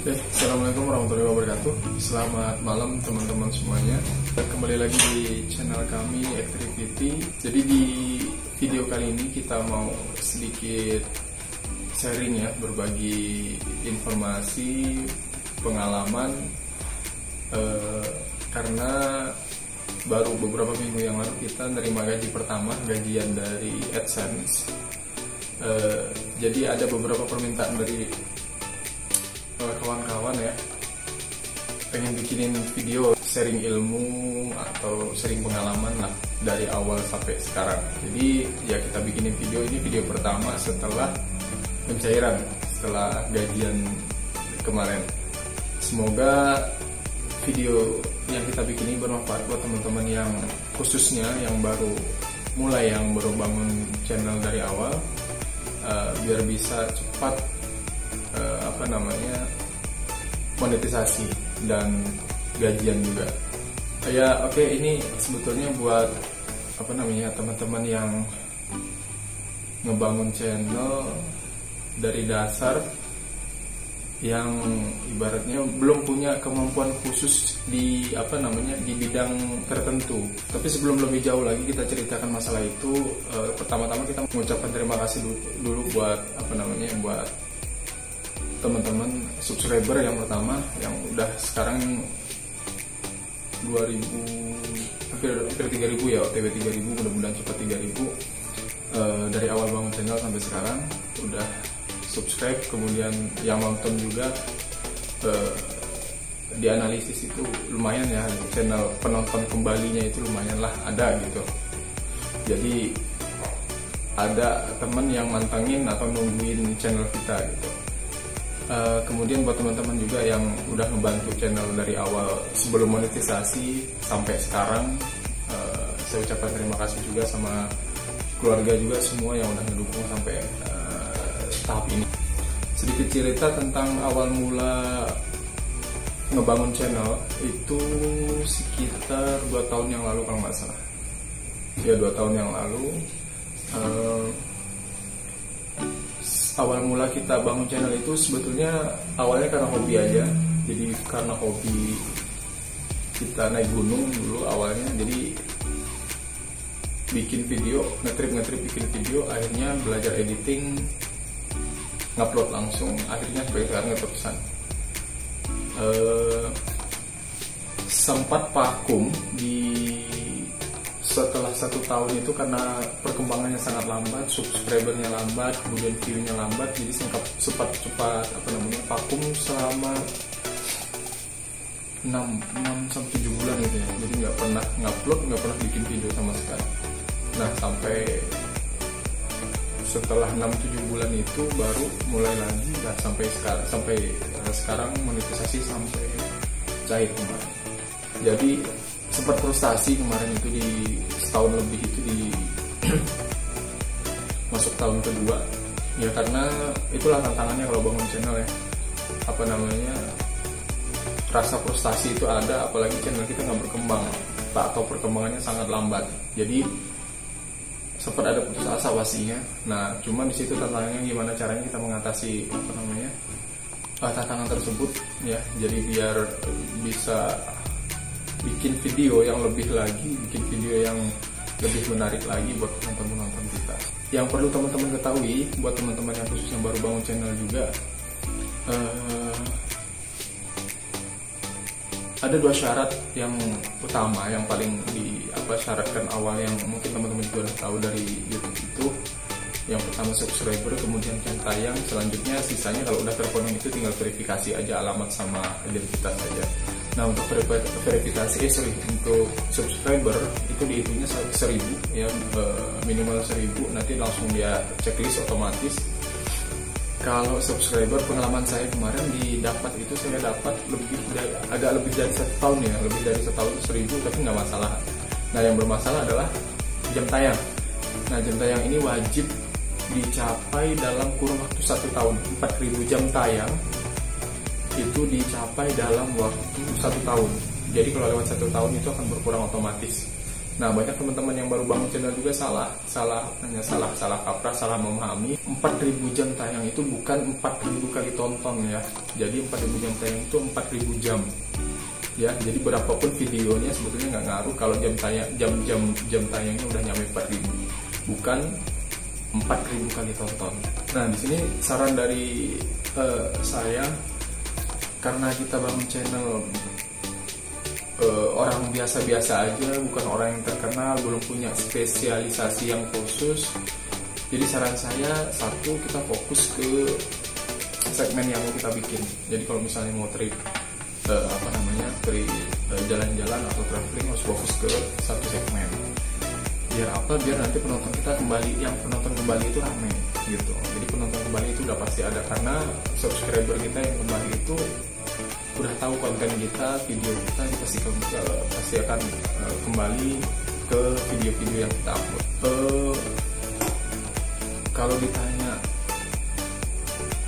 Assalamualaikum warahmatullahi wabarakatuh. Selamat malam teman-teman semuanya. Kembali lagi di channel kami Activity. Jadi di video kali ini kita mau sedikit sharing ya, berbagi informasi, pengalaman, karena baru beberapa minggu yang lalu kita nerima gaji pertama, gajian dari AdSense. Jadi ada beberapa permintaan dari kawan-kawan ya, pengen bikinin video sharing ilmu atau sharing pengalaman lah dari awal sampai sekarang. Jadi ya kita bikinin video ini, video pertama setelah pencairan, setelah gajian kemarin. Semoga video yang kita bikin ini bermanfaat buat teman-teman yang khususnya yang baru bangun channel dari awal, biar bisa cepat monetisasi dan gajian juga. Ya oke, ini sebetulnya buat teman-teman yang ngebangun channel dari dasar, yang ibaratnya belum punya kemampuan khusus di di bidang tertentu. Tapi sebelum lebih jauh lagi kita ceritakan masalah itu, pertama-tama kita mengucapkan terima kasih dulu buat buat teman-teman subscriber yang pertama, yang udah sekarang 2000 hampir 3000 ya, OTW 3000, mudah-mudahan cepat 3000. Dari awal bangun channel sampai sekarang udah subscribe, kemudian yang nonton juga, di analisis itu lumayan ya, channel penonton kembalinya itu lumayan lah, ada gitu. Jadi ada teman yang mantengin atau nungguin channel kita gitu. Kemudian buat teman-teman juga yang udah membantu channel dari awal sebelum monetisasi sampai sekarang, saya ucapkan terima kasih juga sama keluarga juga semua yang udah mendukung sampai tahap ini. Sedikit cerita tentang awal mula ngebangun channel itu sekitar 2 tahun yang lalu kalau nggak salah. Ya 2 tahun yang lalu. Awal mula kita bangun channel itu sebetulnya awalnya karena hobi aja. Jadi karena hobi kita naik gunung dulu awalnya, jadi bikin video, ngetrip bikin video, akhirnya belajar editing, ngupload langsung, akhirnya sebagai sekarang ngeterusan. Sempat vakum setelah 1 tahun itu karena perkembangannya sangat lambat, subscribernya lambat, kemudian view-nya lambat, jadi sempat vakum selama 6-7 bulan gitu ya. Jadi nggak pernah ngupload, nggak pernah bikin video sama sekali. Nah sampai setelah 6-7 bulan itu baru mulai lagi, sampai sekarang monetisasi sampai cair kemarin. Jadi sempat frustasi kemarin itu, di setahun lebih itu di masuk tahun kedua ya, karena itulah tantangannya kalau bangun channel ya, rasa frustasi itu ada, apalagi channel kita nggak berkembang atau perkembangannya sangat lambat. Jadi sempat ada putus asa pastinya. Nah cuma di situ tantangannya gimana caranya kita mengatasi tantangan tersebut ya. Jadi biar bisa bikin video yang lebih menarik lagi buat penonton kita. Yang perlu teman-teman ketahui, buat teman-teman yang khususnya baru bangun channel juga, ada 2 syarat yang utama, yang paling syaratkan awal, yang mungkin teman-teman juga udah tahu dari YouTube itu. Yang pertama subscriber, kemudian jam tayang, selanjutnya sisanya kalau udah terpenuhi itu tinggal verifikasi aja alamat sama identitas aja. Nah untuk untuk subscriber itu dihitungnya 1000 ya, minimal 1000, nanti langsung dia checklist otomatis. Kalau subscriber, pengalaman saya kemarin saya dapat agak lebih dari 1 tahun ya, lebih dari 1 tahun 1000, tapi nggak masalah. Nah yang bermasalah adalah jam tayang. Nah jam tayang ini wajib dicapai dalam kurun waktu 1 tahun. 4000 jam tayang itu dicapai dalam waktu 1 tahun. Jadi kalau lewat 1 tahun itu akan berkurang otomatis. Nah, banyak teman-teman yang baru bangun channel juga salah kaprah, salah memahami. 4.000 jam tayang itu bukan 4.000 kali tonton ya. Jadi 4.000 jam tayang itu 4.000 jam. Ya, jadi berapapun videonya sebetulnya nggak ngaruh kalau jam tayangnya udah nyampe 4.000. Bukan 4.000 kali tonton. Nah, di sini saran dari saya, karena kita bangun channel orang biasa-biasa aja, bukan orang yang terkenal, belum punya spesialisasi yang khusus. Jadi saran saya, satu, kita fokus ke segmen yang mau kita bikin. Jadi kalau misalnya mau trip jalan-jalan atau traveling, harus fokus ke satu segmen. Biar apa? Biar nanti penonton kita penonton kembali itu rame gitu. Jadi penonton kembali itu udah pasti ada, karena subscriber kita yang kembali itu udah tahu konten kita, video kita, pasti akan kembali ke video-video yang kita upload. Kalau ditanya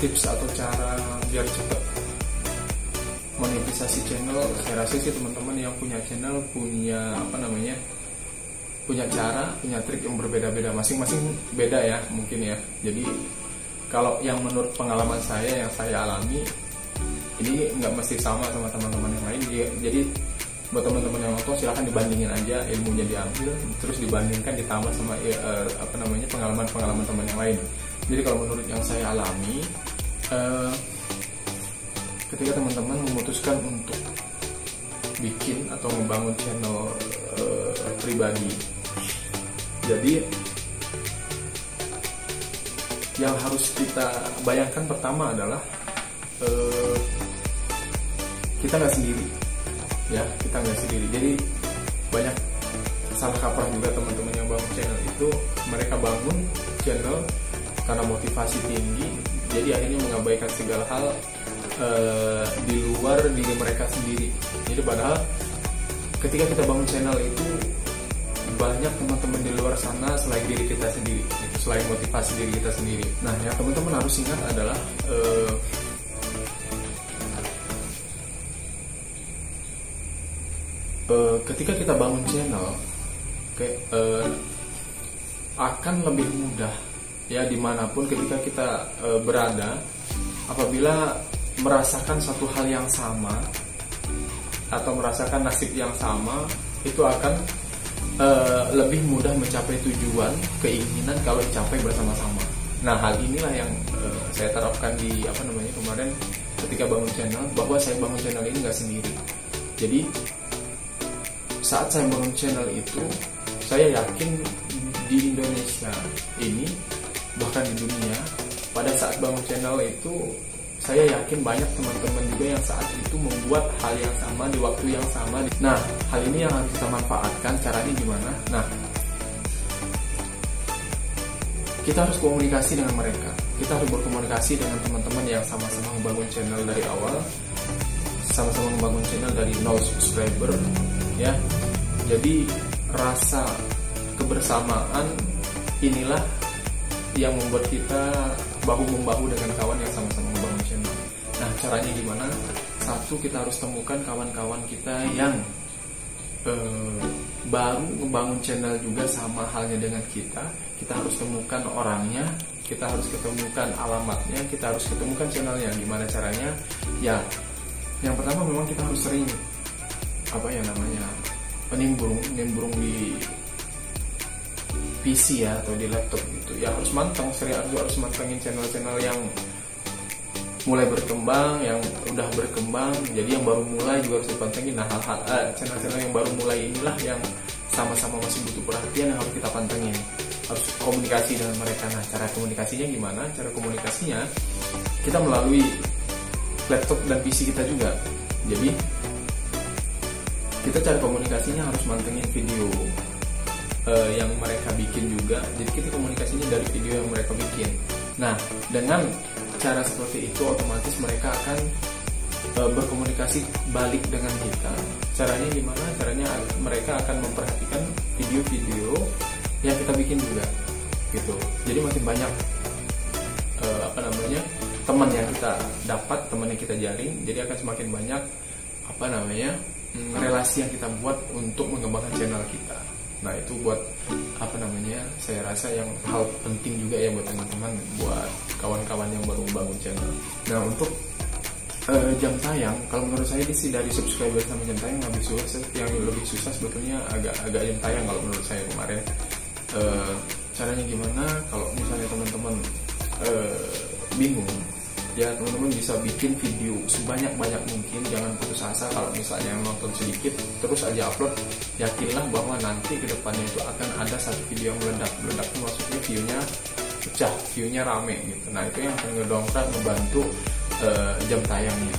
tips atau cara biar cepat monetisasi channel, saya rasa sih teman-teman yang punya channel punya cara, punya trik yang berbeda-beda, masing-masing beda ya mungkin ya. Jadi kalau yang menurut pengalaman saya yang saya alami, ini nggak mesti sama teman-teman yang lain. Jadi buat teman-teman yang nonton, silahkan dibandingin aja, ilmunya diambil, terus dibandingkan, ditambah sama pengalaman teman yang lain. Jadi kalau menurut yang saya alami, ketika teman-teman memutuskan untuk bikin atau membangun channel pribadi, jadi yang harus kita bayangkan pertama adalah kita nggak sendiri ya, kita nggak sendiri. Jadi banyak salah kaprah juga teman-teman yang bangun channel itu, mereka bangun channel karena motivasi tinggi, jadi akhirnya mengabaikan segala hal di luar diri mereka sendiri. Jadi padahal ketika kita bangun channel itu banyak teman-teman di luar sana selain diri kita sendiri, itu selain motivasi diri kita sendiri. Nah, yang teman-teman harus ingat adalah ketika kita bangun channel, akan lebih mudah ya dimanapun ketika kita berada, apabila merasakan satu hal yang sama atau merasakan nasib yang sama, itu akan lebih mudah mencapai tujuan, keinginan kalau dicapai bersama-sama. Nah, hal inilah yang saya terapkan di kemarin ketika bangun channel, bahwa saya bangun channel ini nggak sendiri. Jadi saat saya bangun channel itu, saya yakin di Indonesia ini, bahkan di dunia, pada saat bangun channel itu, saya yakin banyak teman-teman juga yang saat itu membuat hal yang sama di waktu yang sama. Nah, hal ini yang harus kita manfaatkan. Caranya gimana? Nah, kita harus komunikasi dengan mereka. Kita harus berkomunikasi dengan teman-teman yang sama-sama membangun channel dari awal, sama-sama membangun channel dari 0 subscriber, ya. Jadi rasa kebersamaan inilah yang membuat kita bahu-membahu dengan kawan yang sama-sama membangun channel. Nah, caranya gimana? Satu, kita harus temukan kawan-kawan kita yang baru membangun channel juga sama halnya dengan kita. Kita harus temukan orangnya, kita harus ketemukan alamatnya, kita harus ketemukan channelnya. Gimana caranya? Ya, yang pertama memang kita harus sering nimbrung di PC ya, atau di laptop gitu ya. Harus harus mantengin channel-channel yang mulai berkembang, yang udah berkembang. Jadi yang baru mulai juga harus dipantengin. Nah, channel-channel yang baru mulai inilah yang sama-sama masih butuh perhatian, yang harus kita pantengin. Harus komunikasi dengan mereka. Nah, cara komunikasinya gimana? Cara komunikasinya kita melalui laptop dan PC kita juga. Jadi kita cara komunikasinya harus mantengin video yang mereka bikin juga. Jadi kita komunikasinya dari video yang mereka bikin. Nah, dengan cara seperti itu otomatis mereka akan berkomunikasi balik dengan kita. Caranya gimana? Caranya mereka akan memperhatikan video-video yang kita bikin juga, gitu. Jadi makin banyak teman yang kita dapat, teman yang kita jaring, jadi akan semakin banyak relasi yang kita buat untuk mengembangkan channel kita. Nah itu buat apa namanya, saya rasa yang hal penting juga ya buat teman-teman, buat kawan-kawan yang baru bangun channel. Nah untuk jam tayang, kalau menurut saya sih dari subscriber sama jam tayang lebih susah. Yang lebih susah sebetulnya agak jam tayang kalau menurut saya kemarin. Caranya gimana? Kalau misalnya teman-teman bingung, ya teman-teman bisa bikin video sebanyak-banyak mungkin. Jangan putus asa kalau misalnya yang nonton sedikit, terus aja upload. Yakinlah bahwa nanti kedepannya itu akan ada satu video yang meledak. Meledak itu maksudnya view-nya pecah, view-nya rame gitu. Nah itu yang akan ngedongkrak, ngebantu jam tayangnya.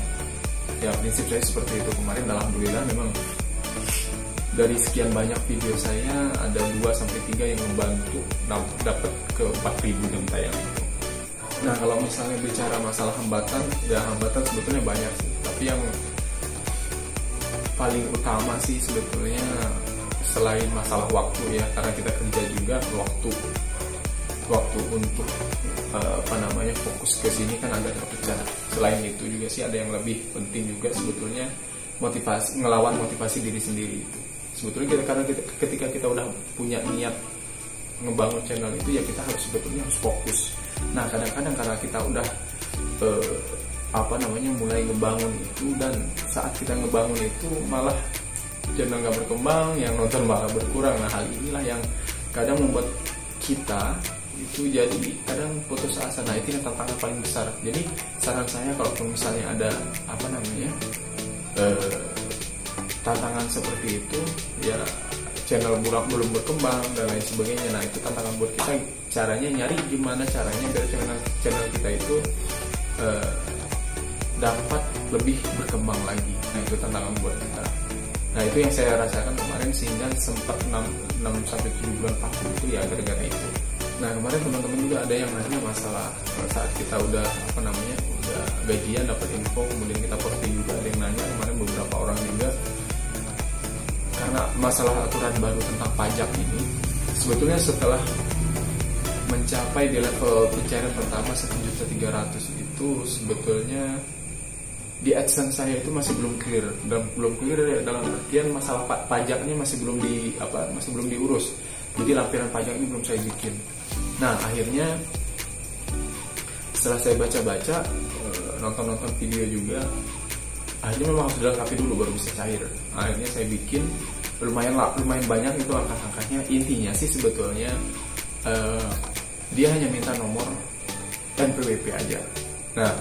Ya prinsip saya seperti itu. Kemarin alhamdulillah memang dari sekian banyak video saya ada 2-3 yang membantu dapat ke 4.000 jam tayang itu. Nah kalau misalnya bicara masalah hambatan, ya hambatan sebetulnya banyak sih. Tapi yang paling utama sih sebetulnya selain masalah waktu ya, karena kita kerja juga, waktu untuk fokus ke sini kan agak terpecah. Selain itu juga sih ada yang lebih penting juga sebetulnya, motivasi, ngelawan motivasi diri sendiri itu. Sebetulnya ketika kita udah punya niat ngebangun channel itu, ya kita sebetulnya harus fokus. Nah kadang-kadang karena kita udah mulai ngebangun itu, dan saat kita ngebangun itu malah channel nggak berkembang, yang nonton malah berkurang. Nah hal inilah yang kadang membuat kita itu jadi kadang putus asa. Nah itu yang tantangan paling besar. Jadi saran saya kalau misalnya ada tantangan seperti itu, ya channel belum berkembang dan lain sebagainya. Nah itu tantangan buat kita, caranya nyari gimana caranya biar channel kita itu dapat lebih berkembang lagi. Nah itu tantangan buat kita. Nah itu yang saya rasakan kemarin, sehingga sempat 6-7 bulan vakum itu ya gara-gara itu. Nah kemarin teman-teman juga ada yang nanya masalah saat kita udah udah gajian dapat info, kemudian kita posting juga. Ada yang nanya kemarin, beberapa orang juga, karena masalah aturan baru tentang pajak ini. Sebetulnya setelah mencapai di level pencairan pertama 1.300.000 itu, sebetulnya di AdSense saya itu masih belum clear. Dan belum clear dalam artian masalah pajaknya masih belum diurus. Jadi lampiran pajak ini belum saya bikin. Nah akhirnya setelah saya baca-baca, nonton video juga, akhirnya memang harus dilengkapi dulu baru bisa cair. Akhirnya saya bikin lumayan banyak itu angka-angkanya. Intinya sih sebetulnya dia hanya minta nomor NPWP aja. Nah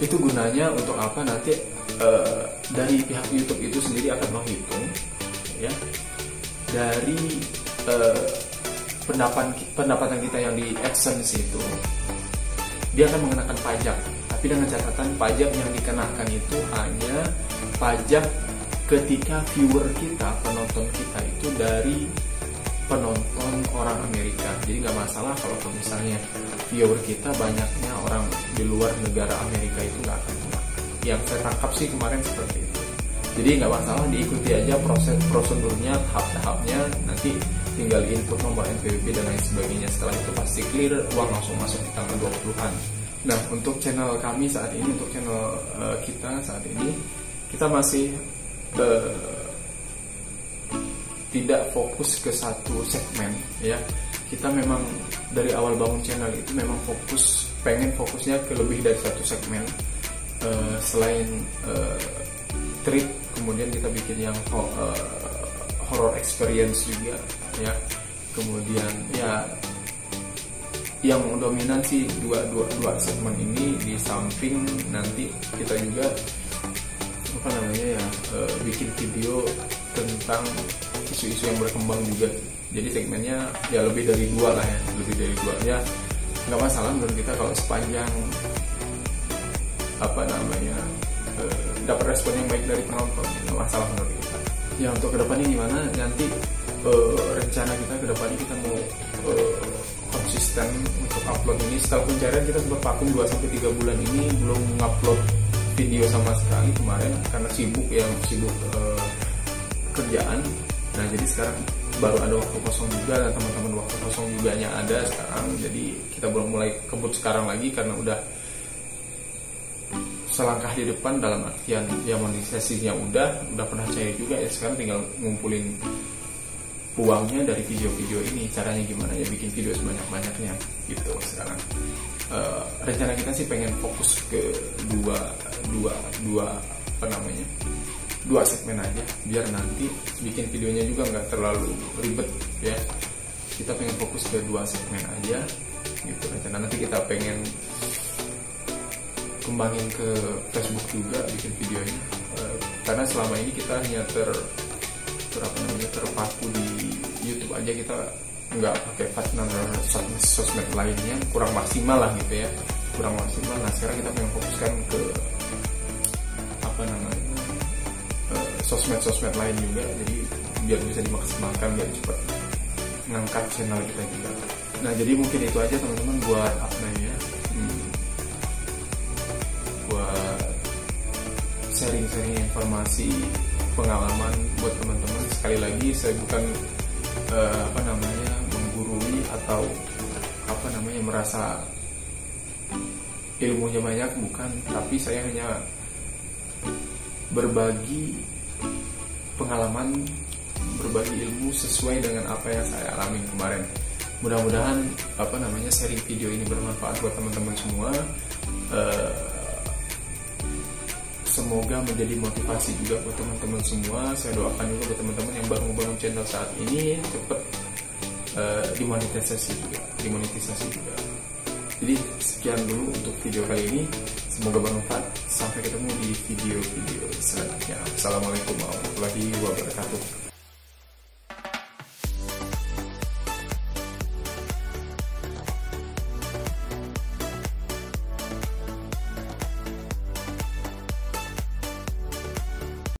itu gunanya untuk apa? Nanti dari pihak YouTube itu sendiri akan menghitung ya dari pendapatan kita yang di AdSense itu, dia akan mengenakan pajak. Tapi dengan catatan pajak yang dikenakan itu hanya pajak ketika viewer kita, penonton kita itu dari penonton orang Amerika. Jadi nggak masalah kalau misalnya viewer kita banyaknya orang di luar negara Amerika, itu nggak akan kena. Yang saya tangkap sih kemarin seperti itu. Jadi nggak masalah, diikuti aja prosedurnya, tahap-tahapnya. Nanti tinggal input nomor NPWP dan lain sebagainya. Setelah itu pasti clear, uang langsung masuk di tanggal 20-an. Nah untuk channel kami saat ini, untuk channel kita saat ini, kita masih tidak fokus ke satu segmen ya. Kita memang dari awal bangun channel itu memang pengen fokusnya ke lebih dari satu segmen. Selain trip, kemudian kita bikin yang horror experience juga ya. Kemudian ya yang dominan sih dua segmen ini. Di samping nanti kita juga bikin video tentang isu-isu yang berkembang juga. Jadi segmennya ya lebih dari 2 lah ya, lebih dari 2 ya. Nggak masalah menurut kita kalau sepanjang dapat respon yang baik dari penonton, nggak masalah menurut kita. Ya untuk kedepannya gimana? Nanti rencana kita kedepannya kita mau konsisten untuk upload ini. Setelah pencarian kita sempat vakum 2-3 bulan ini, belum ngupload video sama sekali kemarin karena sibuk kerjaan. Nah jadi sekarang baru ada waktu kosong juga, dan teman-teman waktu kosong juga ada sekarang. Jadi kita belum mulai kebut sekarang lagi karena udah selangkah di depan, dalam artian ya monetisasinya udah pernah cair juga ya. Sekarang tinggal ngumpulin uangnya dari video-video ini. Caranya gimana ya, bikin video sebanyak-banyaknya gitu sekarang. Rencana kita sih pengen fokus ke dua segmen aja, biar nanti bikin videonya juga nggak terlalu ribet ya. Kita pengen fokus ke 2 segmen aja gitu. Rencana nanti kita pengen kembangin ke Facebook juga bikin videonya, karena selama ini kita hanya terpaku di YouTube aja, kita nggak pakai partner sosmed lainnya, kurang maksimal lah gitu ya, kurang maksimal. Nah sekarang kita pengen fokuskan ke sosmed lain juga, jadi biar bisa dimaksimalkan, biar cepat ngangkat channel kita juga. Nah jadi mungkin itu aja teman-teman buat update ya, buat sharing-sharing informasi pengalaman buat teman-teman. Sekali lagi saya bukan menggurui atau merasa ilmunya banyak, bukan, tapi saya hanya berbagi pengalaman, berbagi ilmu sesuai dengan apa yang saya alami kemarin. Mudah-mudahan sharing video ini bermanfaat buat teman-teman semua. Semoga menjadi motivasi juga buat teman-teman semua. Saya doakan juga buat teman-teman yang baru membangun channel saat ini cepat dimonetisasi juga. Jadi sekian dulu untuk video kali ini. Semoga bermanfaat. Sampai ketemu di video-video selanjutnya. Assalamualaikum warahmatullahi wabarakatuh.